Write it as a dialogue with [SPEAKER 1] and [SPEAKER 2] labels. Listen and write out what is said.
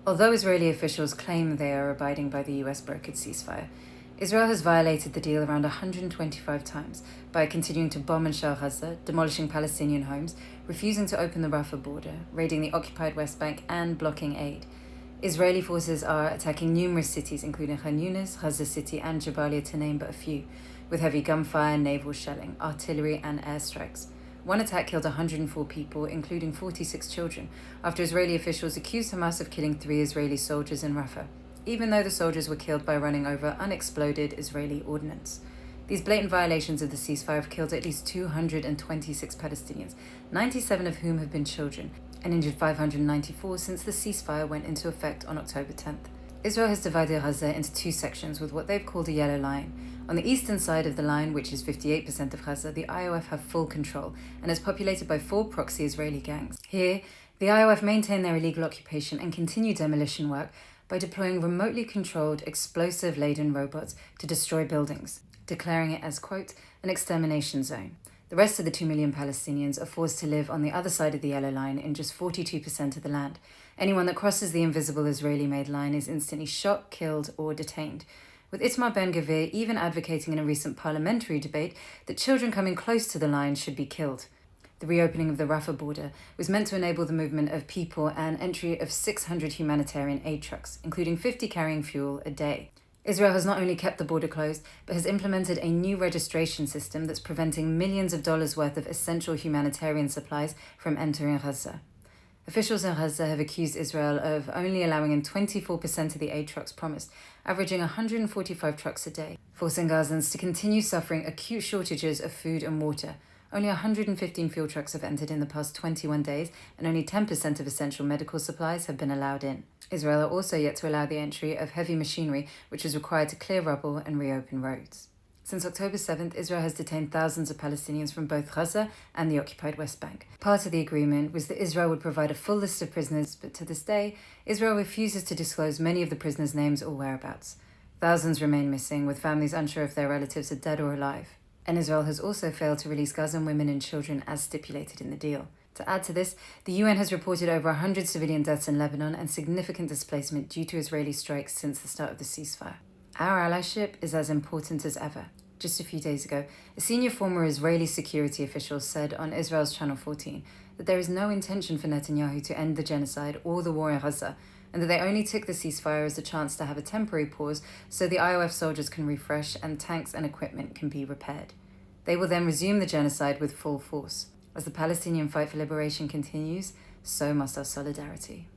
[SPEAKER 1] Although Israeli officials claim they are abiding by the US-brokered ceasefire, Israel has violated the deal around 125 times by continuing to bomb and shell Gaza, demolishing Palestinian homes, refusing to open the Rafah border, raiding the occupied West Bank, and blocking aid. Israeli forces are attacking numerous cities, including Khan Yunis, Gaza City, and Jabalia, to name but a few, with heavy gunfire, naval shelling, artillery, and airstrikes. One attack killed 104 people, including 46 children, after Israeli officials accused Hamas of killing 3 Israeli soldiers in Rafah, even though the soldiers were killed by running over unexploded Israeli ordnance. These blatant violations of the ceasefire have killed at least 226 Palestinians, 97 of whom have been children, and injured 594 since the ceasefire went into effect on October 10th. Israel has divided Gaza into 2 sections with what they've called a yellow line. On the eastern side of the line, which is 58% of Gaza, the IOF have full control and is populated by 4 proxy Israeli gangs. Here, the IOF maintain their illegal occupation and continue demolition work by deploying remotely controlled, explosive-laden robots to destroy buildings, declaring it as, quote, an extermination zone. The rest of the 2 million Palestinians are forced to live on the other side of the yellow line in just 42% of the land. Anyone that crosses the invisible Israeli-made line is instantly shot, killed, or detained, with Itamar Ben-Gvir even advocating in a recent parliamentary debate that children coming close to the line should be killed. The reopening of the Rafah border was meant to enable the movement of people and entry of 600 humanitarian aid trucks, including 50 carrying fuel a day. Israel has not only kept the border closed, but has implemented a new registration system that's preventing millions of dollars worth of essential humanitarian supplies from entering Gaza. Officials in Gaza have accused Israel of only allowing in 24% of the aid trucks promised, averaging 145 trucks a day, forcing Gazans to continue suffering acute shortages of food and water. Only 115 fuel trucks have entered in the past 21 days, and only 10% of essential medical supplies have been allowed in. Israel are also yet to allow the entry of heavy machinery, which is required to clear rubble and reopen roads. Since October 7th, Israel has detained thousands of Palestinians from both Gaza and the occupied West Bank. Part of the agreement was that Israel would provide a full list of prisoners, but to this day, Israel refuses to disclose many of the prisoners' names or whereabouts. Thousands remain missing, with families unsure if their relatives are dead or alive. And Israel has also failed to release Gazan women and children as stipulated in the deal. To add to this, the UN has reported over 100 civilian deaths in Lebanon and significant displacement due to Israeli strikes since the start of the ceasefire. Our allyship is as important as ever. Just a few days ago, a senior former Israeli security official said on Israel's Channel 14 that there is no intention for Netanyahu to end the genocide or the war in Gaza, and that they only took the ceasefire as a chance to have a temporary pause so the IOF soldiers can refresh and tanks and equipment can be repaired. They will then resume the genocide with full force. As the Palestinian fight for liberation continues, so must our solidarity.